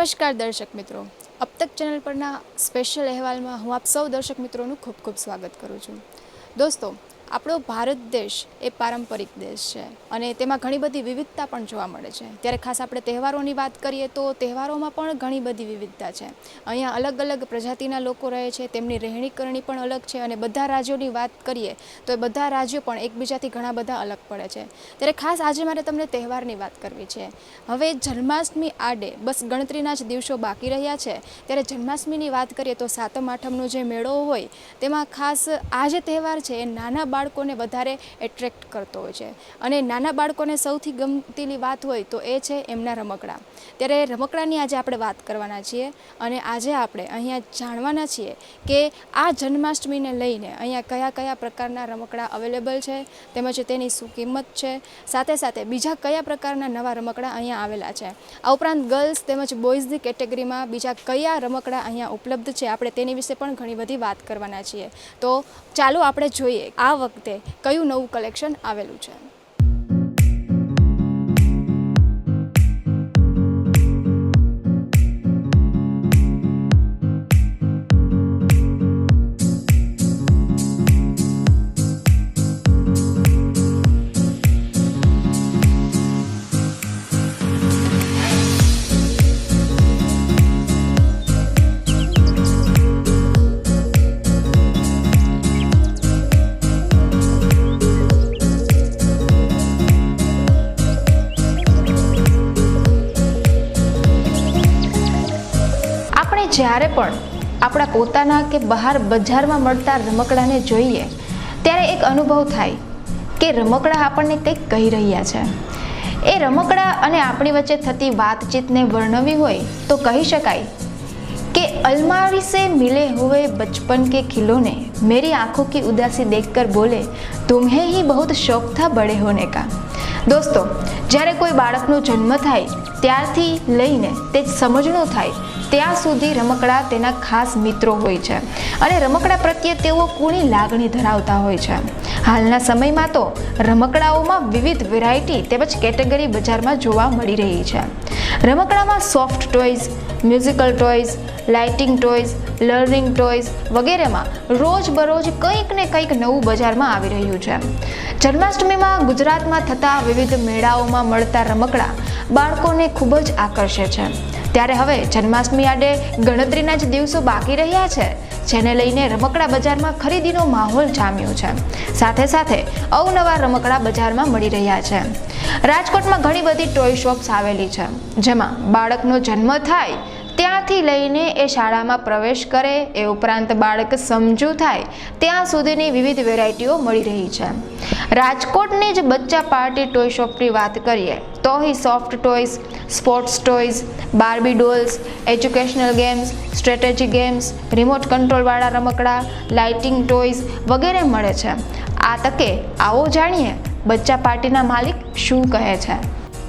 નમસ્કાર દર્શક મિત્રો, અબ તક ચેનલ પરના સ્પેશિયલ અહેવાલમાં હું આપ સૌ દર્શક મિત્રોનું ખૂબ ખૂબ સ્વાગત કરું છું. દોસ્તો, આપણો ભારત દેશ એ પારંપરિક દેશ છે અને તેમાં ઘણી બધી વિવિધતા પણ જોવા મળે છે. ત્યારે ખાસ આપણે તહેવારોની વાત કરીએ તો તહેવારોમાં પણ ઘણી બધી વિવિધતા છે. અહીંયા અલગ અલગ પ્રજાતિના લોકો રહે છે, તેમની રહેણીકરણી પણ અલગ છે અને બધા રાજ્યોની વાત કરીએ તો એ બધા રાજ્યો પણ એકબીજાથી ઘણા બધા અલગ પડે છે. ત્યારે ખાસ આજે મારે તમને તહેવારની વાત કરવી છે. હવે જન્માષ્ટમી આડે બસ ગણતરીના જ દિવસો બાકી રહ્યા છે. ત્યારે જન્માષ્ટમીની વાત કરીએ તો સાતમ આઠમનો જે મેળો હોય તેમાં ખાસ આ જે તહેવાર છે એ નાના બાળકોને વધારે એટ્રેક્ટ કરતો હોય છે અને નાના બાળકોને સૌથી ગમતીની વાત હોય તો એ છે એમના રમકડા. ત્યારે રમકડાની આજે આપણે વાત કરવાના છીએ અને આજે આપણે અહીંયા જાણવાના છીએ કે આ જન્માષ્ટમીને લઈને અહીંયા કયા કયા પ્રકારના રમકડા અવેલેબલ છે, તેમજ તેની શું કિંમત છે, સાથે સાથે બીજા કયા પ્રકારના નવા રમકડા અહીંયા આવેલા છે. આ ઉપરાંત ગર્લ્સ તેમજ બોયઝની કેટેગરીમાં બીજા કયા રમકડા અહીંયા ઉપલબ્ધ છે, આપણે તેની વિશે પણ ઘણી બધી વાત કરવાના છીએ. તો ચાલો આપણે જોઈએ આ વખતે કયું નવું કલેક્શન આવેલું છે. જ્યારે પણ આપણા પોતાના કે બહાર બજારમાં મળતા રમકડાને જોઈએ ત્યારે એક અનુભવ થાય કે રમકડા આપણને કંઈક કહી રહ્યા છે. એ રમકડા અને આપણી વચ્ચે થતી વાતચીતને વર્ણવી હોય તો કહી શકાય કે અલમારી સે મિલે હુએ બચપન કે ખિલોને મેરી આંખોं की उदासी देखकर बोले तुम्हें ही बहुत शौक था बड़े होने का. દોસ્તો, જ્યારે કોઈ બાળકનો જન્મ થાય ત્યારથી લઈને તે સમજણો થાય ત્યાં સુધી રમકડા તેના ખાસ મિત્રો હોય છે અને રમકડા પ્રત્યે તેઓ કુણી લાગણી ધરાવતા હોય છે. હાલના સમયમાં તો રમકડાઓમાં વિવિધ વેરાયટી તેમજ કેટેગરી બજારમાં જોવા મળી રહી છે. રમકડામાં soft toys, musical toys, lighting toys, learning toys વગેરેમાં રોજબરોજ કંઈક ને કંઈક નવું બજારમાં આવી રહ્યું છે. જન્માષ્ટમીમાં ગુજરાતમાં થતા વિવિધ મેળાઓમાં મળતા રમકડા બાળકોને ખૂબ જ આકર્ષે છે. ત્યારે હવે જન્માષ્ટમી આડે ગણતરીના જ દિવસો બાકી રહ્યા છે, જેને લઈને રમકડા બજારમાં ખરીદીનો માહોલ જામ્યો છે. સાથે સાથે અવનવા રમકડા બજારમાં મળી રહ્યા છે. રાજકોટમાં ઘણી બધી ટોય શોપ્સ આવેલી છે, જેમાં બાળકનો જન્મ થાય ત્યાંથી લઈને એ શાળામાં પ્રવેશ કરે, એ ઉપરાંત બાળક સમજુ થાય ત્યાં સુધીની વિવિધ વેરાયટીઓ મળી રહી છે. રાજકોટની જ બચ્ચા પાર્ટી ટોય શોપની વાત કરીએ તો અહીં soft toys, sports toys, Barbie dolls, educational games, strategy games, remote કંટ્રોલવાળા રમકડા, લાઇટિંગ ટોયઝ વગેરે મળે છે. આ તકે આવો જાણીએ બચ્ચા પાર્ટીના માલિક શું કહે છે.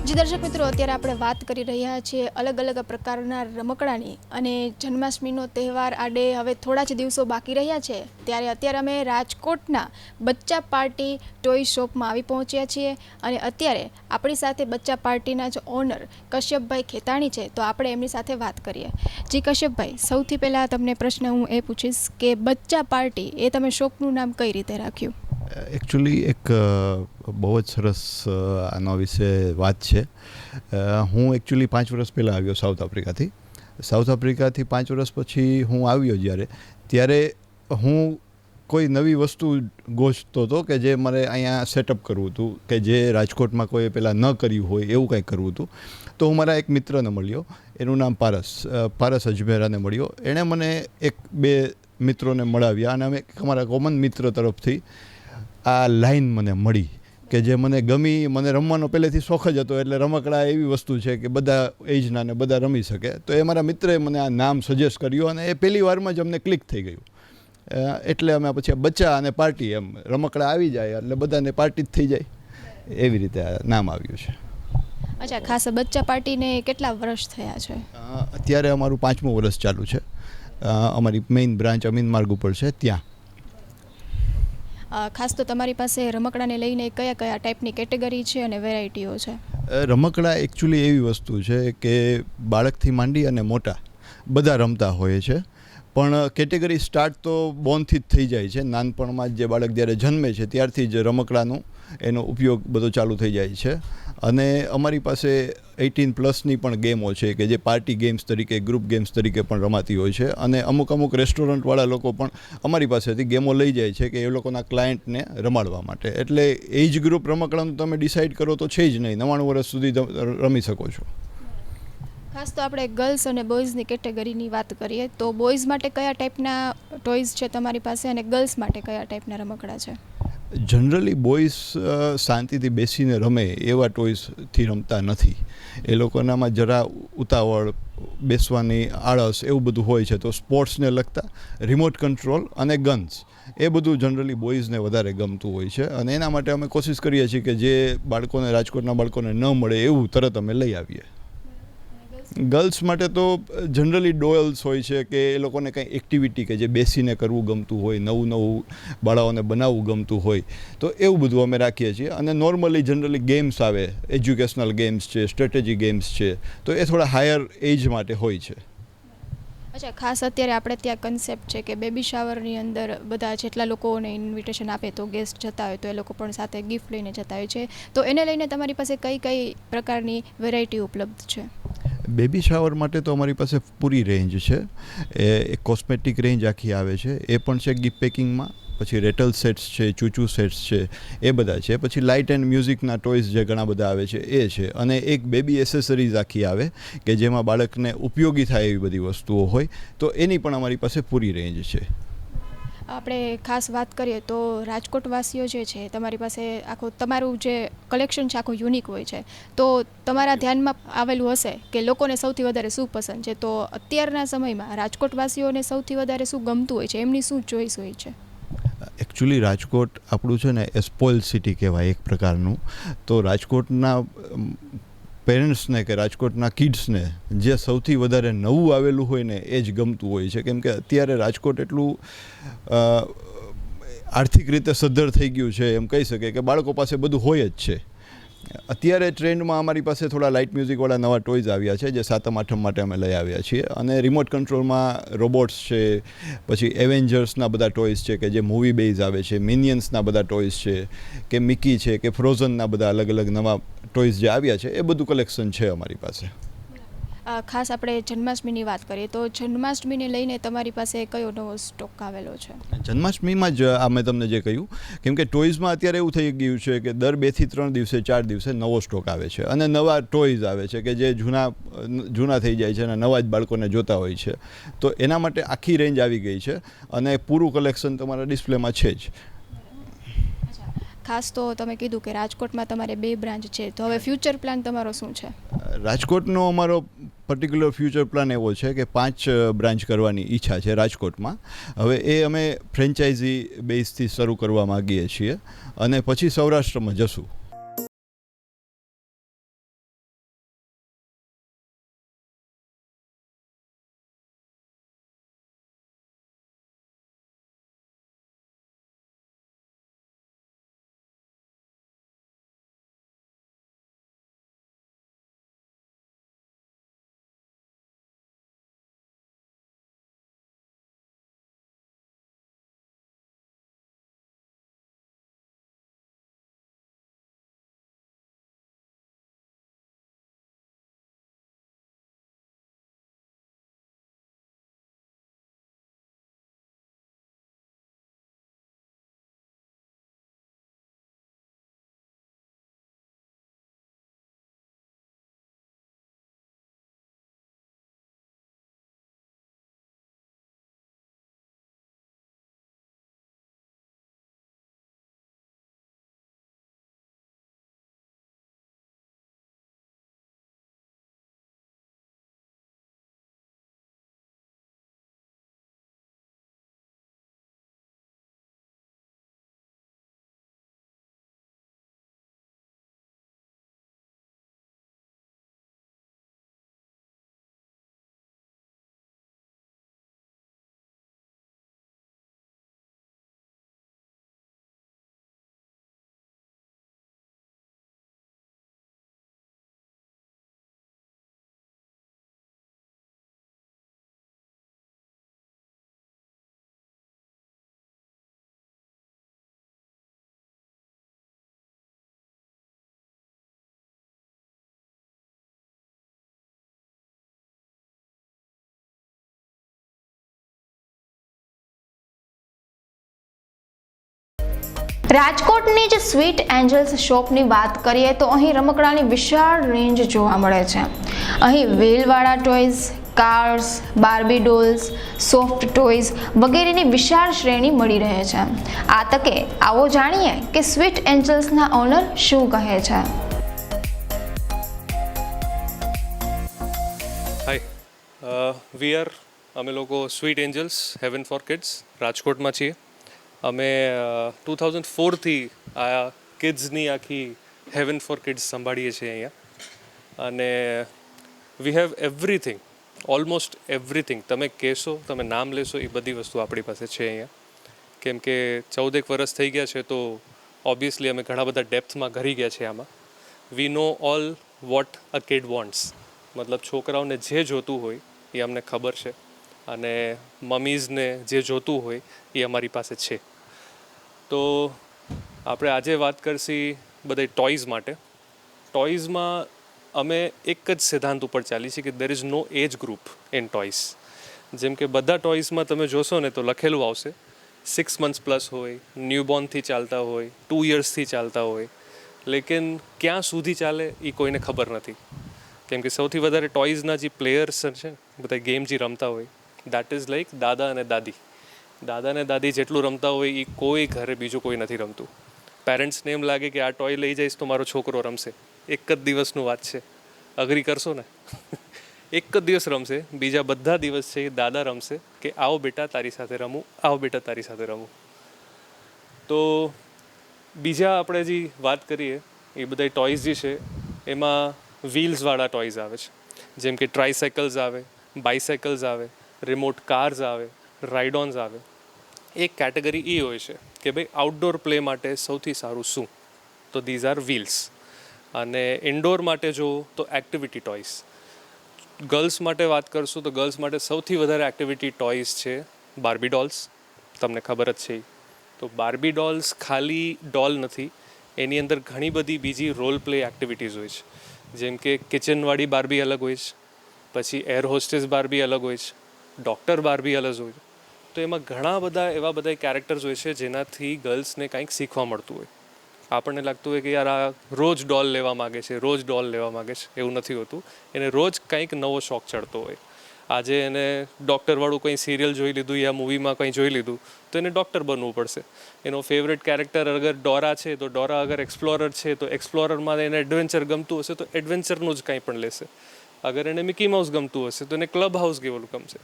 જી દર્શક મિત્રો, અત્યારે આપણે વાત કરી રહ્યા છીએ અલગ અલગ પ્રકારના રમકડાની અને જન્માષ્ટમીનો તહેવાર આડે હવે થોડા જ દિવસો બાકી રહ્યા છે. ત્યારે અત્યારે અમે રાજકોટના બચ્ચા પાર્ટી ટોય શોપમાં આવી પહોંચ્યા છીએ અને અત્યારે આપણી સાથે બચ્ચા પાર્ટીના જ ઓનર કશ્યપભાઈ ખેતાણી છે, તો આપણે એમની સાથે વાત કરીએ. જી કશ્યપભાઈ, સૌથી પહેલાં તમને પ્રશ્ન હું એ પૂછીશ કે બચ્ચા પાર્ટી એ તમે શોપનું નામ કઈ રીતે રાખ્યું? એકચ્યુઅલી એક બહુ જ સરસ આના વિશે વાત છે. હું એકચ્યુઅલી 5 વર્ષ પહેલાં આવ્યો સાઉથ આફ્રિકાથી. સાઉથ આફ્રિકાથી 5 વર્ષ પછી હું આવ્યો ત્યારે હું કોઈ નવી વસ્તુ ગોતતો હતો કે જે મારે અહીંયા સેટઅપ કરવું હતું, કે જે રાજકોટમાં કોઈ પહેલાં ન કર્યું હોય એવું કંઈક કરવું હતું. તો હું મારા એક મિત્રને મળ્યો, એનું નામ પારસ અજમેરાને મળ્યો. એણે મને 1-2 મિત્રોને મળાવ્યા અને અમે અમારા કોમન મિત્ર તરફથી આ લાઈન મને મળી કે જે મને ગમી. મને રમવાનો પહેલેથી શોખ જ હતો, એટલે રમકડા એવી વસ્તુ છે કે બધા એજના ને બધા રમી શકે. તો એ મારા મિત્રએ મને આ નામ સજેસ્ટ કર્યું અને એ પહેલી વારમાં જ અમને ક્લિક થઈ ગયું. એટલે અમે પછી બચ્ચા અને પાર્ટી એમ રમકડા આવી જાય એટલે બધાને પાર્ટી જ થઈ જાય, એવી રીતે આ નામ આવ્યું છે. અચ્છા, ખાસ બચ્ચા પાર્ટીને કેટલા વર્ષ થયા છે? અત્યારે અમારું 5મું વર્ષ ચાલુ છે. અમારી મેઇન બ્રાન્ચ અમીન માર્ગ ઉપર છે ત્યાં. ખાસ તો તમારી પાસે રમકડાને લઈને કયા કયા ટાઈપની કેટેગરી છે અને વેરાયટીઓ છે? રમકડા એકચ્યુઅલી એવી વસ્તુ છે કે બાળકથી માંડી અને મોટા બધા રમતા હોય છે, પણ કેટેગરી સ્ટાર્ટ તો બોર્નથી જ થઈ જાય છે. નાનપણમાં જ જે બાળક જ્યારે જન્મે છે ત્યારથી જ રમકડાનું એનો ઉપયોગ બધો ચાલુ થઈ જાય છે. અને અમારી પાસે 18+ પણ ગેમો છે કે જે પાર્ટી ગેમ્સ તરીકે, ગ્રુપ ગેમ્સ તરીકે પણ રમાતી હોય છે. અને અમુક રેસ્ટોરન્ટવાળા લોકો પણ અમારી પાસેથી ગેમો લઈ જાય છે કે એ લોકોના ક્લાયન્ટને રમાડવા માટે. એટલે એજ ગ્રુપ રમકડાનું તમે ડિસાઇડ કરો તો છે જ નહીં, 99 વર્ષ સુધી રમી શકો છો. ખાસ તો આપણે ગર્લ્સ અને બોયઝની કેટેગરીની વાત કરીએ તો બોયઝ માટે કયા ટાઈપના ટોયઝ છે તમારી પાસે અને ગર્લ્સ માટે કયા ટાઈપના રમકડા છે? જનરલી બોયઝ શાંતિથી બેસીને રમે એવા ટોયઝથી રમતા નથી. એ લોકોનામાં જરા ઉતાવળ, બેસવાની આળસ એવું બધું હોય છે. તો સ્પોર્ટ્સને લગતા રિમોટ કંટ્રોલ અને ગન્સ એ બધું જનરલી બોયઝને વધારે ગમતું હોય છે. અને એના માટે અમે કોશિશ કરીએ છીએ કે જે બાળકોને, રાજકોટના બાળકોને ન મળે એવું તરત અમે લઈ આવીએ. ગર્લ્સ માટે તો જનરલી ડોયલ્સ હોય છે કે એ લોકોને કંઈ એક્ટિવિટી કે જે બેસીને કરવું ગમતું હોય, નવું બાળાઓને બનાવવું ગમતું હોય, તો એવું બધું અમે રાખીએ છીએ. અને નોર્મલી જનરલી ગેમ્સ આવે, એજ્યુકેશનલ ગેમ્સ છે, સ્ટ્રેટેજી ગેમ્સ છે, તો એ થોડા હાયર એજ માટે હોય છે. અચ્છા, ખાસ અત્યારે આપણે ત્યાં કન્સેપ્ટ છે કે બેબી શાવરની અંદર બધા જેટલા લોકોને ઇન્વિટેશન આપે તો ગેસ્ટ જતા હોય તો એ લોકો પણ સાથે ગિફ્ટ લઈને જતા હોય છે, તો એને લઈને તમારી પાસે કઈ કઈ પ્રકારની વેરાયટી ઉપલબ્ધ છે? બેબી શાવર માટે તો અમારી પાસે પૂરી રેન્જ છે. એ કોસ્મેટિક રેન્જ આખી આવે છે, એ પણ છે ગિફ્ટ પેકિંગમાં. પછી રેટલ સેટ્સ છે, ચૂચુ સેટ્સ છે, એ બધા છે. પછી લાઇટ એન્ડ મ્યુઝિકના ટોયઝ જે ઘણા બધા આવે છે એ છે. અને એક બેબી એસેસરીઝ આખી આવે કે જેમાં બાળકને ઉપયોગી થાય એવી બધી વસ્તુઓ હોય, તો એની પણ અમારી પાસે પૂરી રેન્જ છે. આપણે ખાસ વાત કરીએ તો રાજકોટવાસીઓ જે છે તમારી પાસે આખું તમારું જે કલેક્શન છે આખું યુનિક હોય છે, તો તમારા ધ્યાનમાં આવેલું હશે કે લોકોને સૌથી વધારે શું પસંદ છે, તો અત્યારના સમયમાં રાજકોટવાસીઓને સૌથી વધારે શું ગમતું હોય છે, એમની શું ચોઈસ હોય છે? એકચ્યુઅલી રાજકોટ આપણું છે ને એ સ્પોઇલ સિટી કહેવાય એક પ્રકારનું. તો રાજકોટના પેરેન્ટ્સને કે રાજકોટના કિડ્સને જે સૌથી વધારે નવું આવેલું હોય ને એ જ ગમતું હોય છે. કેમ કે અત્યારે રાજકોટ એટલું આર્થિક રીતે સદ્ધર થઈ ગયું છે, એમ કહી શકે કે બાળકો પાસે બધું હોય જ છે. અત્યારે ટ્રેન્ડમાં અમારી પાસે થોડા લાઇટ મ્યુઝિકવાળા નવા ટોયઝ આવ્યા છે જે 7મ 8મ માટે અમે લઈ આવ્યા છીએ. અને રિમોટ કંટ્રોલમાં રોબોટ્સ છે, પછી એવેન્જર્સના બધા ટોયઝ છે કે જે મૂવી બેઝ આવે છે, મિનિયન્સના બધા ટોયઝ છે, કે મિકી છે, કે ફ્રોઝનના બધા અલગ અલગ નવા ટોયઝ જે આવ્યા છે એ બધું કલેક્શન છે અમારી પાસે. ખાસ આપણે જન્માષ્ટમીની વાત કરીએ તો જન્માષ્ટમીને લઈને તમારી પાસે કયો નવો સ્ટોક આવેલો છે? જન્માષ્ટમીમાં જ આ મેં તમને જે કહ્યું, કેમ કે ટોયઝમાં અત્યારે એવું થઈ ગયું છે કે દર 2 થી 3 દિવસે, 4 દિવસે નવો સ્ટોક આવે છે અને નવા ટોયઝ આવે છે કે જે જૂના થઈ જાય છે અને નવા જ બાળકોને જોતા હોય છે. તો એના માટે આખી રેન્જ આવી ગઈ છે અને પૂરું કલેક્શન તમારા ડિસ્પ્લેમાં છે જ. ખાસ તો તમે કીધું કે રાજકોટમાં તમારે 2 બ્રાન્ચ છે, તો હવે ફ્યુચર પ્લાન તમારો શું છે? રાજકોટનો અમારો પર્ટિક્યુલર ફ્યુચર પ્લાન એવો છે કે 5 બ્રાન્ચ કરવાની ઈચ્છા છે રાજકોટમાં. હવે એ અમે ફ્રેન્ચાઇઝી બેઝથી શરૂ કરવા માગીએ છીએ અને પછી સૌરાષ્ટ્રમાં જશું. રાજકોટની જે સ્વીટ એન્જલ્સ શોપની વાત કરીએ તો અહીં રમકડાની વિશાળ રેન્જ જોવા મળે છે. અહીં વ્હીલવાળા toys, cars, Barbie dolls, soft toys વગેરેની વિશાળ શ્રેણી મળી રહે છે. આ તકે આવો જાણીએ કે સ્વીટ એન્જલ્સના ઓનર શું કહે છે. હાય, અમે લોકો sweet angels heaven four kids રાજકોટમાં છીએ. અમે 2004થી આ કિડ્સની આખી હેવન ફોર કિડ્સ સંભાળીએ છીએ અહીંયા. અને we have everything, almost everything. તમે કહેશો, તમે નામ લેશો, એ બધી વસ્તુ આપણી પાસે છે અહીંયા. કેમ કે 14 વર્ષ થઈ ગયા છે તો ઓબ્વિયસલી અમે ઘણા બધા ડેપ્થમાં ઘરી ગયા છે આમાં. We know all what a kid wants. મતલબ છોકરાઓને જે જોતું હોય એ અમને ખબર છે, અને મમ્મીઝને જે જોતું હોય એ અમારી પાસે છે. તો આપણે આજે વાત કરશી બધા ટોયઝ માટે. ટોયઝમાં અમે એક જ સિદ્ધાંત ઉપર ચાલી છે કે there is no age group in toys. જેમ કે બધા ટોયઝમાં તમે જોશો ને તો લખેલું આવશે 6 months પ્લસ હોય, ન્યૂબોર્નથી ચાલતા હોય, 2 yearsથી ચાલતા હોય. લેકિન ક્યાં સુધી ચાલે એ કોઈને ખબર નથી. કેમ કે સૌથી વધારે ટોયઝના જે પ્લેયર્સ છે, બધા ગેમ જે રમતા હોય, દેટ ઇઝ લાઈક દાદા અને દાદી. દાદા અને દાદી જેટલું રમતા હોય એ કોઈ ઘરે બીજું કોઈ નથી રમતું. પેરેન્ટ્સને એમ લાગે કે આ ટોય લઈ જઈશ તો મારો છોકરો રમશે. એક જ દિવસનું વાત છે, અગ્રી કરશો ને? એક જ દિવસ રમશે, બીજા બધા દિવસ છે એ દાદા રમશે કે આવો બેટા તારી સાથે રમું, આવો બેટા તારી સાથે રમું. તો બીજા આપણે જે વાત કરીએ એ બધા ટોયઝ જે છે એમાં વ્હીલ્સવાળા ટોયઝ આવે છે. જેમ કે ટ્રાયસાઇકલ્સ આવે, બાયસાઇકલ્સ આવે, રિમોટ કાર્સ આવે, રાઇડોન્સ આવે. એક કેટેગરી એ હોય છે કે ભાઈ આઉટડોર પ્લે માટે સૌથી સારું શું? તો ધીઝ આર વ્હીલ્સ. અને ઇન્ડોર માટે જો તો એક્ટિવિટી ટોયઝ. ગર્લ્સ માટે વાત કરશું તો ગર્લ્સ માટે સૌથી વધારે એક્ટિવિટી ટોયઝ છે બાર્બી ડોલ્સ. તમને ખબર જ છે. તો બાર્બી ડોલ્સ ખાલી ડોલ નથી, એની અંદર ઘણી બધી બીજી રોલ પ્લે એક્ટિવિટીઝ હોય છે. જેમ કે કિચનવાળી બાર્બી અલગ હોય છે, પછી એર હોસ્ટેસ બાર્બી અલગ હોય છે, ડૉક્ટર બાર્બી અલગ હોય છે. તો એમાં ઘણા બધા એવા બધા કેરેક્ટર્સ હોય છે જેનાથી ગર્લ્સને કંઈક શીખવા મળતું હોય. આપણને લાગતું હોય કે યાર આ રોજ ડોલ લેવા માગે છે, રોજ ડોલ લેવા માગે છે. એવું નથી હોતું. એને રોજ કંઈક નવો શોખ ચડતો હોય. આજે એને ડૉક્ટરવાળું કંઈ સિરિયલ જોઈ લીધું યા મૂવીમાં કંઈ જોઈ લીધું તો એને ડૉક્ટર બનવું પડશે. એનો ફેવરેટ કેરેક્ટર અગર ડોરા છે તો ડોરા અગર એક્સપ્લોરર છે તો એક્સપ્લોરરમાં એને એડવેન્ચર ગમતું હશે તો એડવેન્ચરનું જ કંઈ પણ લેશે. અગર એને મિકી માઉસ ગમતું હશે તો એને ક્લબ હાઉસ જેવું ગમશે.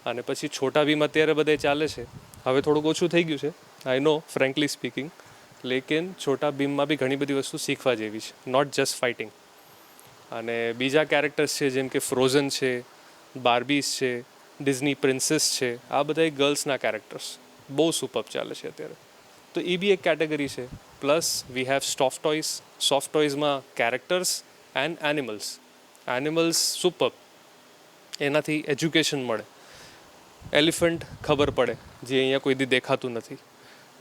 અને પછી છોટા ભીમ અત્યારે બધે ચાલે છે. હવે થોડુંક ઓછું થઈ ગયું છે, આઈ નો, ફ્રેન્કલી સ્પીકિંગ. લેકિન છોટા ભીમમાં બી ઘણી બધી વસ્તુ શીખવા જેવી છે, નોટ જસ્ટ ફાઇટિંગ. અને બીજા કેરેક્ટર્સ છે જેમ કે ફ્રોઝન છે, બાર્બીસ છે, ડિઝની પ્રિન્સેસ છે. આ બધા ગર્લ્સના કેરેક્ટર્સ બહુ સુપર ચાલે છે અત્યારે. તો એ બી એક કેટેગરી છે. Plus we have soft toys. Soft ટોયઝમાં characters and animals. Animals super, એનાથી એજ્યુકેશન મળે. એલિફન્ટ ખબર પડે, જે અહીંયા કોઈ દી દેખાતું નથી.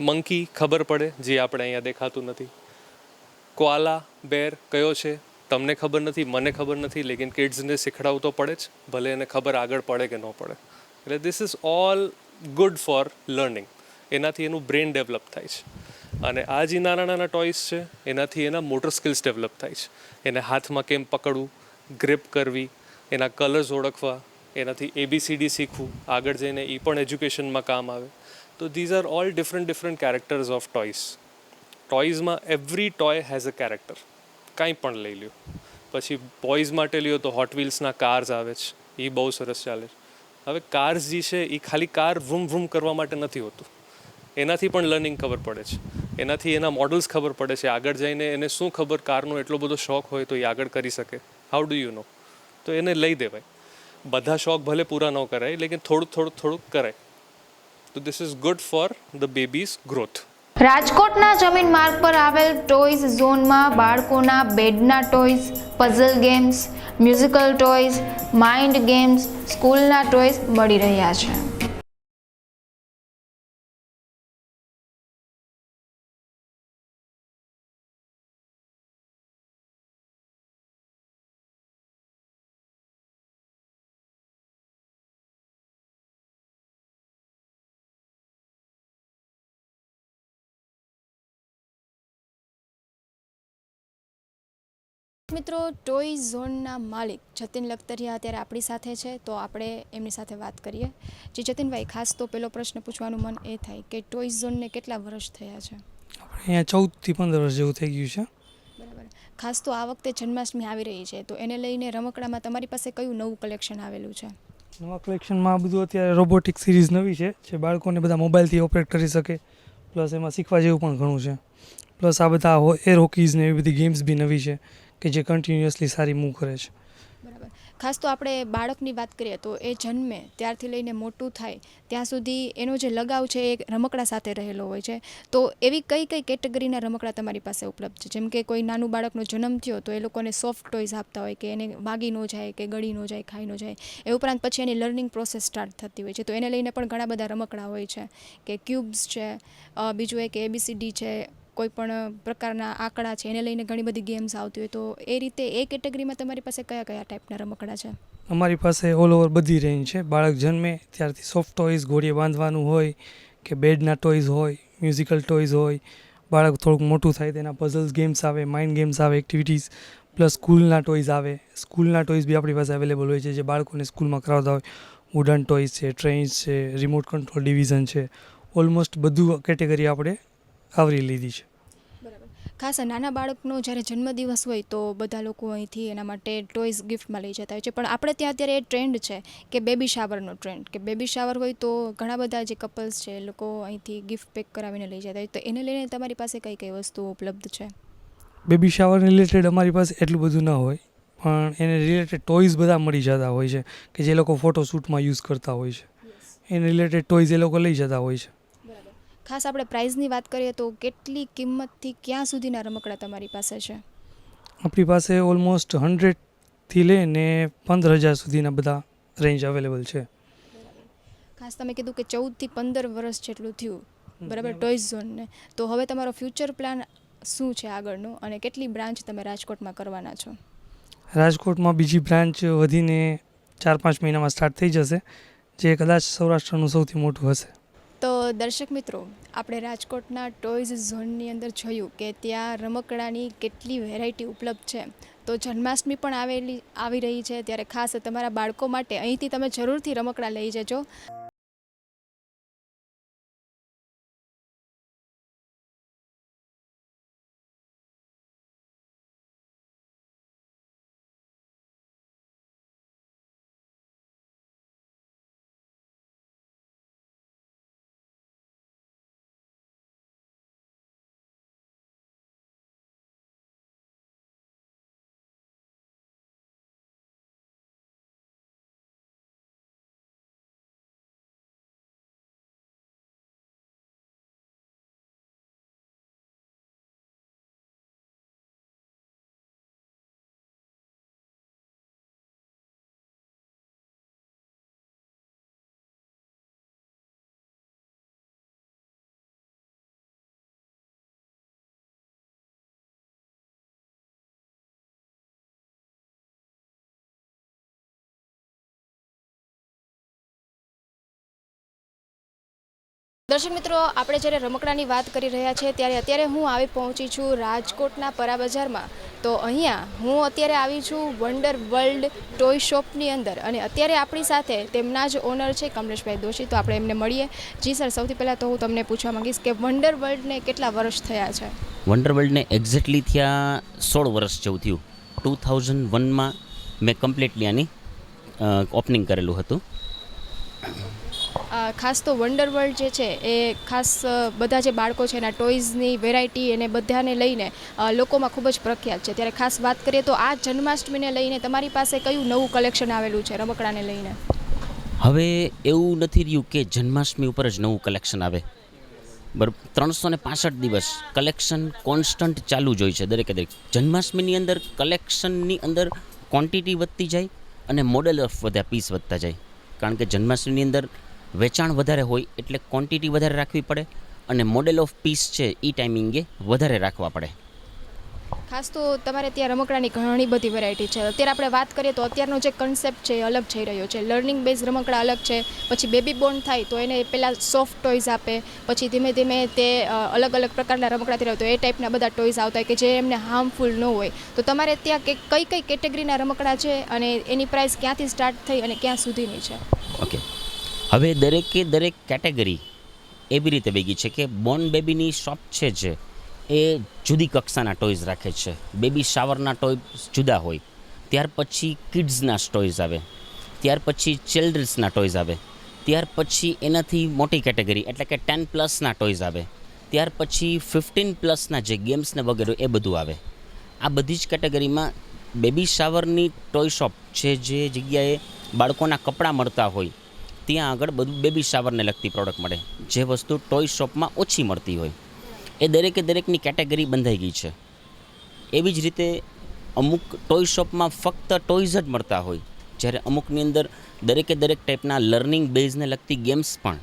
મંકી ખબર પડે, જે આપણે અહીંયા દેખાતું નથી. કોઆલા બેર કયો છે તમને ખબર નથી, મને ખબર નથી, લેકિન કિડ્સને શીખડાવવું તો પડે જ, ભલે એને ખબર આગળ પડે કે ન પડે. એટલે this is all good for learning. એનાથી એનું બ્રેન ડેવલપ થાય છે. અને આ જે નાના નાના ટોયસ છે એનાથી એના મોટર સ્કિલ્સ ડેવલપ થાય છે. એને હાથમાં કેમ પકડવું, ગ્રીપ કરવી, એના કલર્સ ઓળખવા, એનાથી ABCD શીખવું, આગળ જઈને એ પણ એજ્યુકેશનમાં કામ આવે. તો these are all different characters of toys. ટોયઝમાં every toy has a character. કાંઈ પણ લઈ લ્યો. પછી બોયઝ માટે લ્યો તો હોટ વ્હીલ્સના કાર્સ આવે છે, એ બહુ સરસ ચાલે છે. હવે કાર્સ જે છે એ ખાલી કાર વૂમ વૂમ કરવા માટે નથી હોતું. એનાથી પણ લર્નિંગ ખબર પડે છે. એનાથી એના મોડલ્સ ખબર પડે છે. આગળ જઈને એને શું ખબર, કારનો એટલો બધો શોખ હોય તો એ આગળ કરી શકે. How do you know? તો એને લઈ દેવાય. બધા શોખ ભલે પૂરા ન કરાય, લેકિન થોડુંક કરાય. તો this is good for the babies growth. રાજકોટના જમીન માર્ગ પર આવેલ ટોયઝ ઝોનમાં બાળકોના બેડના toys, puzzle games, musical toys, mind games, સ્કૂલના ટોયઝ મળી રહ્યા છે. મિત્રો, ટોય ઝોનના માલિક જતીન લખતરિયા અત્યારે આપણી સાથે છે, તો આપણે એમની સાથે વાત કરીએ. જી જતીનભાઈ, ખાસ તો પહેલો પ્રશ્ન પૂછવાનું મન એ થાય કે ટોય ઝોનને કેટલા વર્ષ થયા છે? અહીંયા 14 થી 15 વર્ષ જેવું થઈ ગયું છે. બરાબર. ખાસ તો આ વખતે જન્માષ્ટમી આવી રહી છે, તો એને લઈને રમકડામાં તમારી પાસે કયું નવું કલેક્શન આવેલું છે? નવા કલેક્શનમાં આ બધું અત્યારે રોબોટિક સિરીઝ નવી છે, જે બાળકોને બધા મોબાઈલથી ઓપરેટ કરી શકે, પ્લસ એમાં શીખવા જેવું પણ ઘણું છે. પ્લસ આ બધા એર હોકીઝ ને એવી બધી ગેમ્સ બી નવી છે કે જે કન્ટિન્યુઅસલી સારી મૂવ કરે છે. બરાબર. ખાસ તો આપણે બાળકની વાત કરીએ તો એ જન્મે ત્યારથી લઈને મોટું થાય ત્યાં સુધી એનો જે લગાવ છે એ રમકડા સાથે રહેલો હોય છે. તો એવી કઈ કઈ કેટેગરીના રમકડા તમારી પાસે ઉપલબ્ધ છે? જેમ કે કોઈ નાનું બાળકનો જન્મ થયો તો એ લોકોને સોફ્ટ ટોયઝ આપતા હોય કે એને વાગી ન જાય કે ગળી ન જાય, ખાઈ ન જાય. એ ઉપરાંત પછી એની લર્નિંગ પ્રોસેસ સ્ટાર્ટ થતી હોય છે, તો એને લઈને પણ ઘણા બધા રમકડા હોય છે કે ક્યુબ્સ છે, બીજું એક ABCD છે, કોઈ પણ પ્રકારના આંકડા છે, એને લઈને ઘણી બધી ગેમ્સ આવતી હોય. તો એ રીતે એ કેટેગરીમાં તમારી પાસે કયા કયા ટાઈપના રમકડા છે? અમારી પાસે ઓલ ઓવર બધી રેન્જ છે. બાળક જન્મે ત્યારથી સોફ્ટ ટોયઝ, ઘોડીએ બાંધવાનું હોય કે બેડના ટોયઝ હોય, મ્યુઝિકલ ટોયઝ હોય. બાળક થોડુંક મોટું થાય તેના પઝલ્સ ગેમ્સ આવે, માઇન્ડ ગેમ્સ આવે, એક્ટિવિટીઝ, પ્લસ સ્કૂલના ટોયઝ આવે. સ્કૂલના ટોયઝ બી આપણી પાસે અવેલેબલ હોય છે, જે બાળકોને સ્કૂલમાં કરાવતા હોય. વુડન ટોયઝ છે, ટ્રેન્સ છે, રિમોટ કંટ્રોલ ડિવિઝન છે. ઓલમોસ્ટ બધું કેટેગરી આપણે આવરી લીધી છે. ખાસ નાના બાળકનો જ્યારે જન્મદિવસ હોય તો બધા લોકો અહીંથી એના માટે ટોયઝ ગિફ્ટમાં લઈ જતા હોય છે, પણ આપણે ત્યાં અત્યારે એ ટ્રેન્ડ છે કે બેબી શાવરનો ટ્રેન્ડ, કે બેબી શાવર હોય તો ઘણા બધા જે કપલ્સ છે એ લોકો અહીંથી ગિફ્ટ પેક કરાવીને લઈ જતા હોય. તો એને લઈને તમારી પાસે કઈ કઈ વસ્તુઓ ઉપલબ્ધ છે? બેબી શાવર રિલેટેડ અમારી પાસે એટલું બધું ન હોય, પણ એને રિલેટેડ ટોયઝ બધા મળી જતા હોય છે કે જે લોકો ફોટોશૂટમાં યુઝ કરતા હોય છે. એને રિલેટેડ ટોયઝ એ લોકો લઈ જતા હોય છે. ખાસ આપણે પ્રાઇઝની વાત કરીએ તો કેટલી કિંમતથી ક્યાં સુધીના રમકડા તમારી પાસે છે? આપણી પાસે ઓલમોસ્ટ 100થી લઈને 15,000 સુધીના બધા રેન્જ અવેલેબલ છે. ખાસ તમે કીધું કે 14 થી 15 વર્ષ જેટલું થયું, બરાબર, ટોયઝ ઝોનને. તો હવે તમારો ફ્યુચર પ્લાન શું છે આગળનો, અને કેટલી બ્રાન્ચ તમે રાજકોટમાં કરવાના છો? રાજકોટમાં બીજી બ્રાન્ચ વધીને 4-5 મહિનામાં સ્ટાર્ટ થઈ જશે, જે કદાચ સૌરાષ્ટ્રનું સૌથી મોટું હશે. તો દર્શક મિત્રો, આપણે રાજકોટના ટોયઝ ઝોનની અંદર જોયું કે ત્યાં રમકડાની કેટલી વેરાયટી ઉપલબ્ધ છે. તો જન્માષ્ટમી પણ આવી રહી છે, ત્યારે ખાસ તમારા બાળકો માટે અહીંથી તમે જરૂરથી રમકડા લઈ જજો. દર્શક મિત્રો, આપણે જ્યારે રમકડાની વાત કરી રહ્યા છીએ ત્યારે અત્યારે હું આવી પહોંચી છું રાજકોટના પરા બજારમાં. તો અહીંયા હું અત્યારે આવી છું વન્ડર વર્લ્ડ ટોય શોપની અંદર, અને અત્યારે આપણી સાથે તેમના જ ઓનર છે કમલેશભાઈ દોશી. તો આપણે એમને મળીએ. જી સર, સૌથી પહેલાં તો હું તમને પૂછવા માંગીશ કે વન્ડર વર્લ્ડને કેટલા વર્ષ થયા છે? વન્ડર વર્લ્ડને એક્ઝેક્ટલી થયા 16 વર્ષ જેવું થયું. 2001માં મેં કમ્પ્લીટલી આની ઓપનિંગ કરેલું હતું. ખાસ તો વન્ડર વર્લ્ડ જે છે એ ખાસ બધા જે બાળકો છે એના ટોયઝની વેરાયટી અને બધાને લઈને લોકોમાં ખૂબ જ પ્રખ્યાત છે. ત્યારે ખાસ વાત કરીએ તો આ જન્માષ્ટમીને લઈને તમારી પાસે કયું નવું કલેક્શન આવેલું છે રમકડાને લઈને? હવે એવું નથી રહ્યું કે જન્માષ્ટમી ઉપર જ નવું કલેક્શન આવે, બરાબર. 365 દિવસ કલેક્શન કોન્સ્ટન્ટ ચાલુ જ હોય છે દરેકે દરેક. જન્માષ્ટમીની અંદર કલેક્શનની અંદર ક્વોન્ટિટી વધતી જાય અને મોડેલ ઓફ બધા પીસ વધતા જાય, કારણ કે જન્માષ્ટમીની અંદર વેચાણ વધારે હોય એટલે ક્વોન્ટિટી વધારે રાખવી પડે, અને મોડેલ ઓફ પીસ છે એ ટાઈમિંગે વધારે રાખવા પડે. ખાસ તો તમારે ત્યાં રમકડાની ઘણી બધી વેરાયટી છે. અત્યારે આપણે વાત કરીએ તો અત્યારનો જે કન્સેપ્ટ છે એ અલગ જઈ રહ્યો છે. લર્નિંગ બેઝ રમકડા અલગ છે. પછી બેબી બોર્ન થાય તો એને પહેલાં સોફ્ટ ટોયઝ આપે, પછી ધીમે ધીમે તે અલગ અલગ પ્રકારના રમકડાથી રહે તો એ ટાઈપના બધા ટોયઝ આવતા હોય કે જે એમને હાર્મફુલ ન હોય. તો તમારે ત્યાં કઈ કઈ કેટેગરીના રમકડા છે અને એની પ્રાઇસ ક્યાંથી સ્ટાર્ટ થઈ અને ક્યાં સુધીની છે? ઓકે, હવે દરેકે દરેક કેટેગરી એવી રીતે ભેગી છે કે બોર્ન બેબીની શોપ છે જે એ જુદી કક્ષાના ટોયઝ રાખે છે. બેબી શાવરના ટોયઝ જુદા હોય, ત્યાર પછી કિડ્સના ટોયઝ આવે, ત્યાર પછી ચિલ્ડ્રન્સના ટોયઝ આવે, ત્યાર પછી એનાથી મોટી કેટેગરી એટલે કે 10+ ટોયઝ આવે, ત્યાર પછી 15+ જે ગેમ્સ ને વગેરે એ બધું આવે. આ બધી જ કેટેગરીમાં બેબી શાવરની ટોય શોપ છે જે જગ્યાએ બાળકોના કપડાં મળતા હોય ત્યાં આગળ બધું બેબી શાવરને લગતી પ્રોડક્ટ મળે, જે વસ્તુ ટોય શોપમાં ઓછી મળતી હોય. એ દરેકે દરેકની કેટેગરી બંધાઈ ગઈ છે. એવી જ રીતે અમુક ટોય શોપમાં ફક્ત ટોયઝ જ મળતા હોય, જ્યારે અમુકની અંદર દરેકે દરેક ટાઈપના લર્નિંગ બેઝને લગતી ગેમ્સ પણ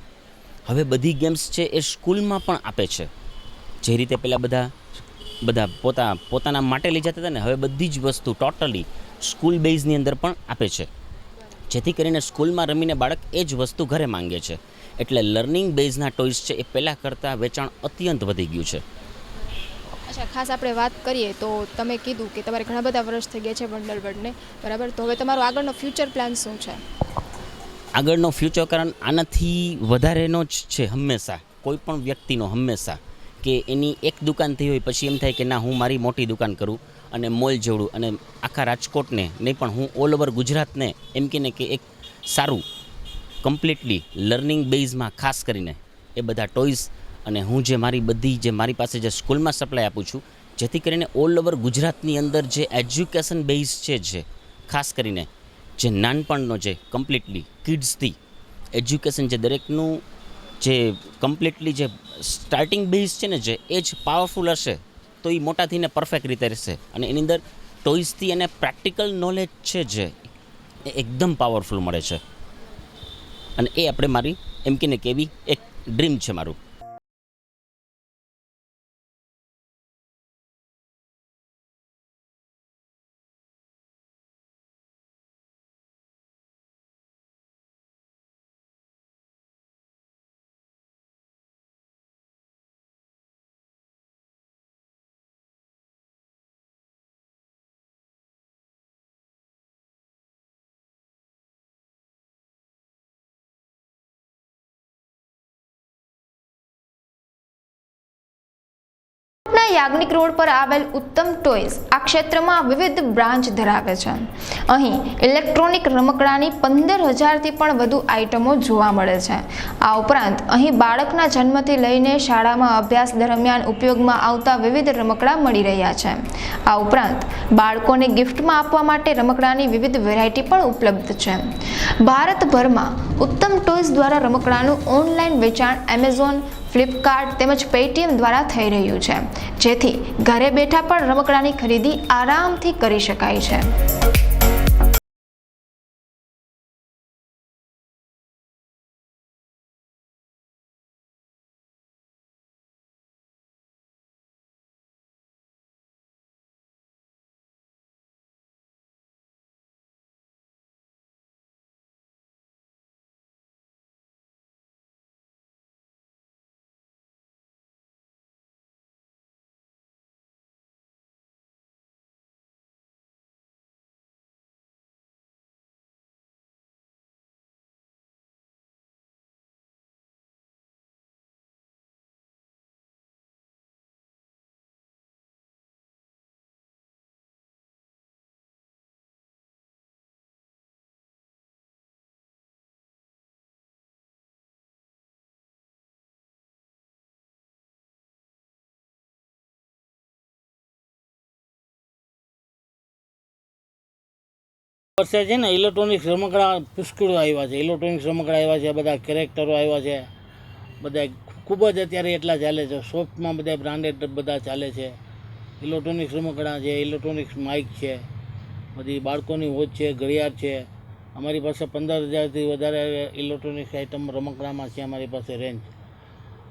હવે બધી ગેમ્સ છે એ સ્કૂલમાં પણ આપે છે. જે રીતે પહેલાં બધા પોતાના માટે લઈ જતા હતા ને, હવે બધી જ વસ્તુ ટોટલી સ્કૂલ બેઝની અંદર પણ આપે છે, જેથી કરીને સ્કૂલમાં રમીને બાળક એ જ વસ્તુ ઘરે માંગે છે. એટલે લર્નિંગ બેઝના ટોયઝ છે એ પહેલાં કરતાં વેચાણ અત્યંત વધી ગયું છે. અચ્છા, ખાસ આપણે વાત કરીએ તો તમે કીધું કે તમારે ઘણા બધા વર્ષ થઈ ગયા છે બંડલબર્ડને, બરાબર? તો હવે તમારો આગળનો ફ્યુચર પ્લાન શું છે? આગળનો ફ્યુચર કારણ આનાથી વધારેનો જ છે હંમેશા, કોઈ પણ વ્યક્તિનો હંમેશા, કે એની એક દુકાન થઈ હોય પછી એમ થાય કે ના, હું મારી મોટી દુકાન કરું અને મોલ જેવડું, અને આખા રાજકોટને નહીં પણ હું ઓલ ઓવર ગુજરાતને એમ કહીને કે એક સારું કમ્પ્લીટલી લર્નિંગ બેઝમાં ખાસ કરીને એ બધા ટોયઝ, અને હું જે મારી પાસે જે સ્કૂલમાં સપ્લાય આપું છું, જેથી કરીને ઓલ ઓવર ગુજરાતની અંદર જે એજ્યુકેશન બેઝ છે, જે ખાસ કરીને જે નાનપણનો જે કમ્પ્લીટલી કિડ્સથી એજ્યુકેશન જે દરેકનું જે કમ્પ્લીટલી જે સ્ટાર્ટિંગ બેઝ છે ને, જે એ જ પાવરફુલ હશે તો એ મોટા થઈને પરફેક્ટ રીતે રહેશે. અને એની અંદર ટોયઝથી એને પ્રેક્ટિકલ નોલેજ છે જે એ એકદમ પાવરફુલ મળે છે. અને એ આપણે મારી એમ કે ને કેવી એક ડ્રીમ છે મારું. યાજ્ઞિક રોડ પર આવેલ ઉત્તમ ટોયઝ આ ક્ષેત્રમાં વિવિધ બ્રાન્ચ ધરાવે છે. અહીં ઇલેક્ટ્રોનિક રમકડાની 15,000થી પણ વધુ આઇટમો જોવા મળે છે. આ ઉપરાંત અહીં બાળકના જન્મથી લઈને શાળામાં અભ્યાસ દરમિયાન ઉપયોગમાં આવતા વિવિધ રમકડા મળી રહ્યા છે. આ ઉપરાંત બાળકોને ગિફ્ટમાં આપવા માટે રમકડાની વિવિધ વેરાયટી પણ ઉપલબ્ધ છે. ભારતભરમાં ઉત્તમ ટોયઝ દ્વારા રમકડાનું ઓનલાઈન વેચાણ એમેઝોન, ફ્લિપકાર્ટ તેમજ પેટીએમ દ્વારા થઈ રહ્યું છે, જેથી ઘરે બેઠા પણ રમકડાની ખરીદી આરામથી કરી શકાય છે. વર્ષે છે ને ઇલેક્ટ્રોનિક્સ રમકડા પુષ્કળ આવ્યા છે. ઇલેક્ટ્રોનિક્સ રમકડા આવ્યા છે, બધા કેરેક્ટરો આવ્યા છે, બધા ખૂબ જ અત્યારે એટલા ચાલે છે. સોફ્ટમાં બધા બ્રાન્ડેડ બધા ચાલે છે. ઇલેક્ટ્રોનિક્સ રમકડા છે, ઇલેક્ટ્રોનિક્સ માઇક છે, બધી બાળકોની વોચ છે, ઘડિયાળ છે. અમારી પાસે 15,000થી વધારે ઇલેક્ટ્રોનિક્સ આઇટમ રમકડામાં છે અમારી પાસે રેન્જ.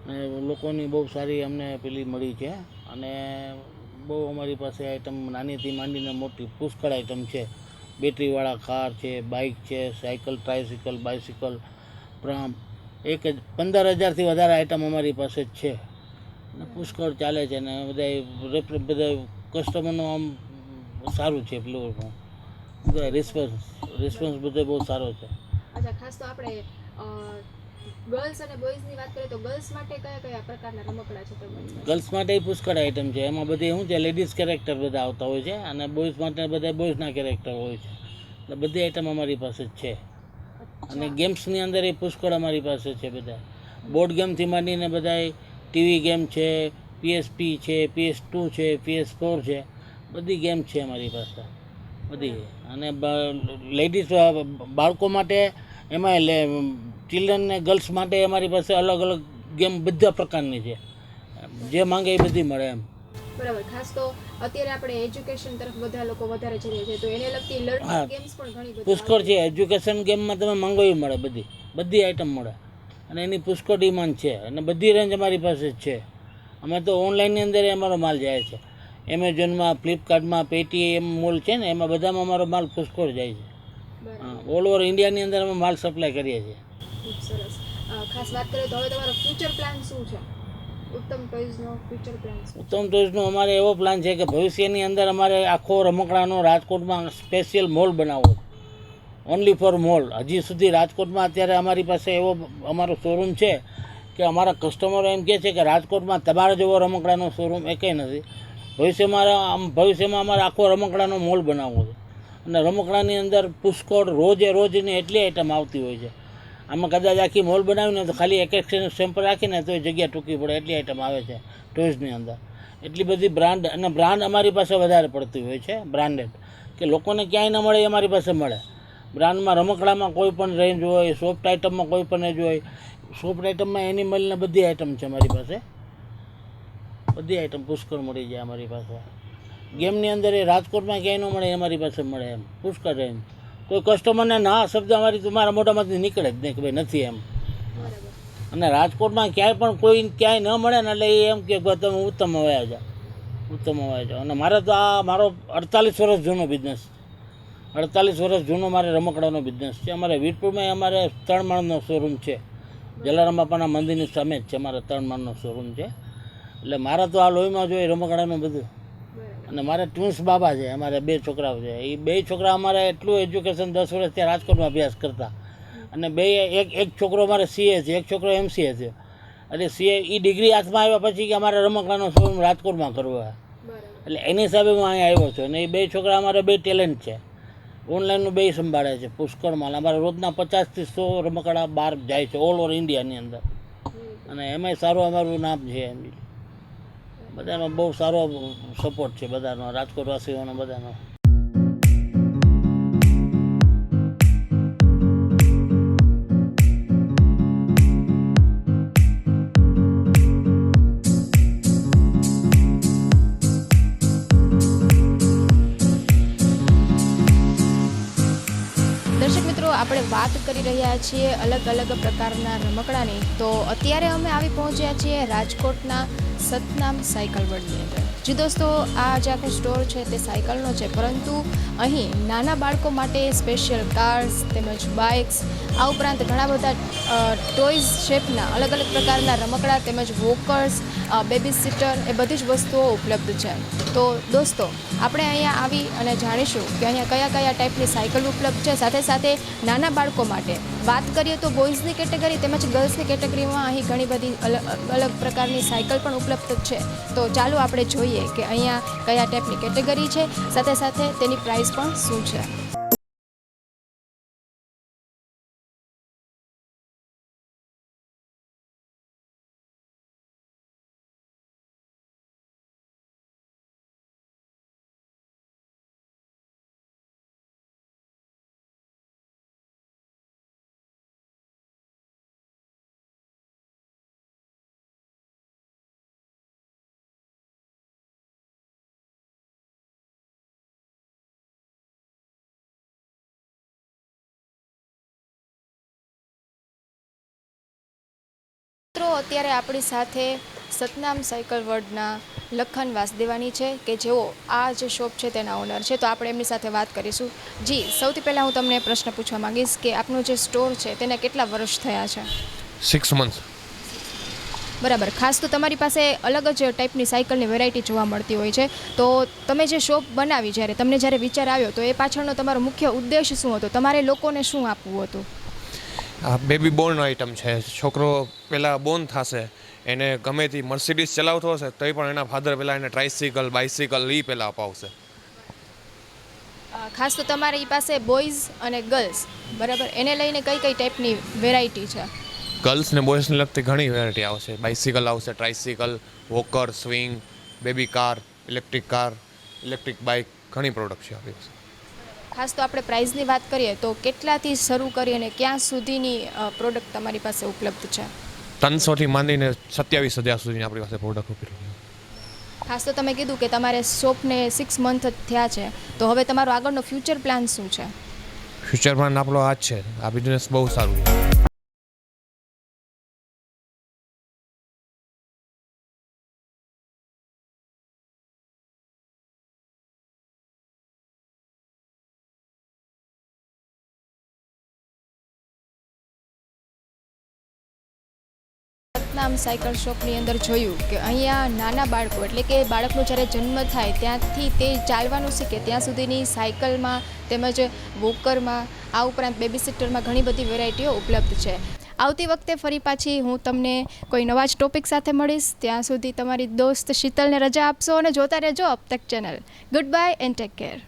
અને લોકોની બહુ સારી અમને પેલી મળી છે. અને બહુ અમારી પાસે આઈટમ નાનીથી માંડીને મોટી પુષ્કળ આઈટમ છે. બેટરીવાળા કાર છે, બાઇક છે, સાયકલ, ટ્રાયસિકલ, બાઇસિકલ, પ્રામ, 15,000થી વધારે આઈટમ અમારી પાસે જ છે અને પુષ્કળ ચાલે છે ને બધા કસ્ટમરનું આમ સારું છે. પેલું બધા રિસ્પોન્સ બધો બહુ સારો છે. અચ્છા, ખાસ તો આપણે ગર્લ્સ અને બોયઝની વાત કરીએ તો ગર્લ્સ માટે કયા કયા પ્રકારના રમકડા છે તમારી? ગર્લ્સ માટે પુષ્કળ આઈટમ છે. એમાં બધી શું છે, લેડીઝ કેરેક્ટર બધા આવતા હોય છે અને બોયઝ માટે બધા બોયઝના કેરેક્ટર હોય છે. એટલે બધી આઈટમ અમારી પાસે જ છે. અને ગેમ્સની અંદર એ પુષ્કળ અમારી પાસે છે. બધા બોર્ડ ગેમથી માંડીને બધા ટીવી ગેમ છે, PSP છે, PS2 છે, PS4 છે, બધી ગેમ છે અમારી પાસે બધી. અને લેડીઝ બાળકો માટે એમાં ચિલ્ડ્રન ને ગર્લ્સ માટે અમારી પાસે અલગ અલગ ગેમ બધા પ્રકારની છે. જે માંગે એ બધી મળે એમ. બરાબર. ખાસ તો અત્યારે આપણે એજ્યુકેશન તરફ બધા લોકો વધારે જઈ રહ્યા છે, તો એને લગતી લર્નિંગ ગેમ્સ પણ ઘણી બધી પુષ્કળ છે. એજ્યુકેશન ગેમમાં તમે માંગો એ મળે, બધી આઈટમ મળે અને એની પુષ્કળ ડિમાન્ડ છે અને બધી રેન્જ અમારી પાસે જ છે. અમે તો ઓનલાઈનની અંદર અમારો માલ જાય છે. એમેઝોનમાં, ફ્લિપકાર્ટમાં, પેટીએમ મોલ છે ને, એમાં બધામાં અમારો માલ પુષ્કળ જાય છે. ઓલ ઓવર ઇન્ડિયાની અંદર અમે માલ સપ્લાય કરીએ છીએ. ખૂબ સરસ. ખાસ વાત કરીએ તો હવે તમારો ફ્યુચર પ્લાન શું છે? ઉત્તમ ટોયઝનો ફ્યુચર પ્લાન શું? ઉત્તમ ટોયઝનો અમારે એવો પ્લાન છે કે ભવિષ્યની અંદર અમારે આખો રમકડાનો રાજકોટમાં સ્પેશિયલ મોલ બનાવવો, ઓનલી ફોર મોલ. હજી સુધી રાજકોટમાં અત્યારે અમારી પાસે એવો અમારો શોરૂમ છે કે અમારા કસ્ટમરો એમ કહે છે કે રાજકોટમાં તમારા જેવો રમકડાનો શોરૂમ એકેય નથી. ભવિષ્યમાં અમારે આખો રમકડાનો મોલ બનાવવો છે અને રમકડાની અંદર પુષ્કળ રોજની એટલી આઈટમ આવતી હોય છે. આમાં કદાચ આખી મોલ બનાવીને તો ખાલી એક સેમ્પલ રાખીને તો એ જગ્યા ટૂંકી પડે એટલી આઈટમ આવે છે ટોયઝની અંદર. એટલી બધી બ્રાન્ડ અમારી પાસે વધારે પડતી હોય છે, બ્રાન્ડેડ, કે લોકોને ક્યાંય ન મળે એ અમારી પાસે મળે. બ્રાન્ડમાં રમકડામાં કોઈ પણ રેન્જ હોય, સોફ્ટ આઈટમમાં કોઈ પણ રેન્જ હોય. સોફ્ટ આઈટમમાં એનિમલને બધી આઈટમ છે અમારી પાસે. બધી આઈટમ પુષ્કળ મળી જાય અમારી પાસે. ગેમની અંદર એ રાજકોટમાં ક્યાંય ન મળે એ અમારી પાસે મળે એમ પુષ્કળ રેન્જ. કોઈ કસ્ટમરને ના શબ્દ તમારા મોઢામાંથી નીકળે જ નહીં કે ભાઈ નથી એમ. અને રાજકોટમાં ક્યાંય ન મળે ને એટલે એ એમ કે તમે ઉત્તમ આવ્યા જાઓ. અને મારે તો આ મારો 48 વર્ષ જૂનો બિઝનેસ, 48 વર્ષ જૂનો મારે રમકડાનો બિઝનેસ છે. અમારે વીરપુરમાં અમારે 3 માળનો શોરૂમ છે. જલારામ બાપાના મંદિરની સામે જ છે અમારે 3 માળનો શોરૂમ છે. એટલે મારે તો આ લોહીમાં જોઈએ રમકડાનું બધું. અને મારે ટ્વિન્સ બાબા છે, અમારે 2 છોકરાઓ છે. એ 2 છોકરા અમારે એટલું એજ્યુકેશન 10 વર્ષ ત્યાં રાજકોટમાં અભ્યાસ કરતા અને એક છોકરો અમારે CA છે, એક છોકરો MCA છે. એટલે CA એ ડિગ્રી હાથમાં આવ્યા પછી કે અમારે રમકડાનો શોરૂમ રાજકોટમાં કરવો છે. એટલે એની હિસાબે હું અહીંયા આવ્યો છું. અને એ 2 છોકરા અમારે 2 ટેલેન્ટ છે. ઓનલાઈનનું 2 સંભાળે છે પુષ્કળમાં. અમારે રોજના 50થી 100 રમકડા બહાર જાય છે ઓલ ઓવર ઇન્ડિયાની અંદર. અને એમાંય સારું અમારું નામ છે. બધાનો બહુ સારો સપોર્ટ છે બધાનો, રાજકોટવાસીઓનો બધાનો. દર્શક મિત્રો, આપણે વાત કરી રહ્યા છીએ અલગ અલગ પ્રકારના રમકડાની. તો અત્યારે અમે આવી પહોંચ્યા છીએ રાજકોટના સતનામ સાયકલ વર્લ્ડની અંદર. જી દોસ્તો, આ જે આખો સ્ટોર છે તે સાયકલનો છે, પરંતુ અહીં નાના બાળકો માટે સ્પેશિયલ કાર્સ તેમજ બાઇક્સ, આ ઉપરાંત ઘણા બધા ટોયઝ શેપના અલગ અલગ પ્રકારના રમકડા તેમજ વોકર્સ, બેબી સીટર, એ બધી જ વસ્તુઓ ઉપલબ્ધ છે. તો દોસ્તો, આપણે અહીંયા આવી અને જાણીશું કે અહીંયા કયા કયા ટાઈપની સાયકલ ઉપલબ્ધ છે. સાથે સાથે નાના બાળકો માટે વાત કરીએ તો બોયઝની કેટેગરી તેમજ ગર્લ્સની કેટેગરીમાં અહીં ઘણી બધી અલગ પ્રકારની સાયકલ પણ ઉપલબ્ધ છે. તો ચાલો આપણે જોઈએ કે અહીંયા કયા ટાઈપની કેટેગરી છે, સાથે સાથે તેની પ્રાઇસ પણ શું છે. મિત્રો, અત્યારે આપણી સાથે સતનામ સાયકલ વર્લ્ડના લખન વાસદેવાની છે કે જેઓ આ જે શોપ છે તેના ઓનર છે. તો આપણે એમની સાથે વાત કરીશું. જી, સૌથી પહેલાં હું તમને પ્રશ્ન પૂછવા માંગીશ કે આપનો જે સ્ટોર છે તેને કેટલા વર્ષ થયા છે? 6 months. બરાબર. ખાસ તો તમારી પાસે અલગ જ ટાઈપની સાયકલની વેરાયટી જોવા મળતી હોય છે. તો તમે જે શોપ બનાવી, તમને જ્યારે વિચાર આવ્યો તો એ પાછળનો તમારો મુખ્ય ઉદ્દેશ શું હતો? તમારે લોકોને શું આપવું હતું? આ બેબી બોર્ન આઇટમ છે. છોકરો પહેલાં બોર્ન થશે, એને ગમે તે મર્સિડીઝ ચલાવતો હશે તોય પણ એના ફાધર પહેલાં એને ટ્રાઇસિકલ, બાઇસિકલ એ પહેલાં અપાવશે. ખાસ તો તમારી પાસે બોયઝ અને ગર્લ્સ, બરાબર, એને લઈને કઈ કઈ ટાઈપની વેરાયટી છે? ગર્લ્સ ને બોયઝને લગતી ઘણી વેરાયટી આવશે. બાઇસિકલ આવશે, tricycle, walker, swing, baby car, electric bike, ઘણી પ્રોડક્ટ છે આપણી પાસે. ખાસ તો આપણે પ્રાઇઝની વાત કરીએ તો કેટલાથી શરૂ કરી અને ક્યાં સુધીની પ્રોડક્ટ તમારી પાસે ઉપલબ્ધ છે? 300 થી માંડીને 27,000 સુધીની આપણી પાસે પ્રોડક્ટ ઉપલબ્ધ છે. ખાસ તો તમે કીધું કે તમારે શોપને 6 મંથ થયા છે, તો હવે તમારો આગળનો ફ્યુચર પ્લાન શું છે? ફ્યુચર પ્લાન આપણો આ જ છે. આ બિઝનેસ બહુ સારું છે. સતનામ સાયકલ શોપની અંદર જોયું કે અહીંયા નાના બાળકો, એટલે કે બાળકનો જ્યારે જન્મ થાય ત્યાંથી તે ચાલવાનું શીખે ત્યાં સુધીની સાયકલમાં તેમજ વોકરમાં, આ ઉપરાંત બેબી સિટરમાં ઘણી બધી વેરાયટીઓ ઉપલબ્ધ છે. આવતી વખતે ફરી પાછી હું તમને કોઈ નવા જ ટોપિક સાથે મળીશ. ત્યાં સુધી તમારી દોસ્ત શીતલને રજા આપશો અને જોતા રહેજો અબ તક channel. Good bye and take care.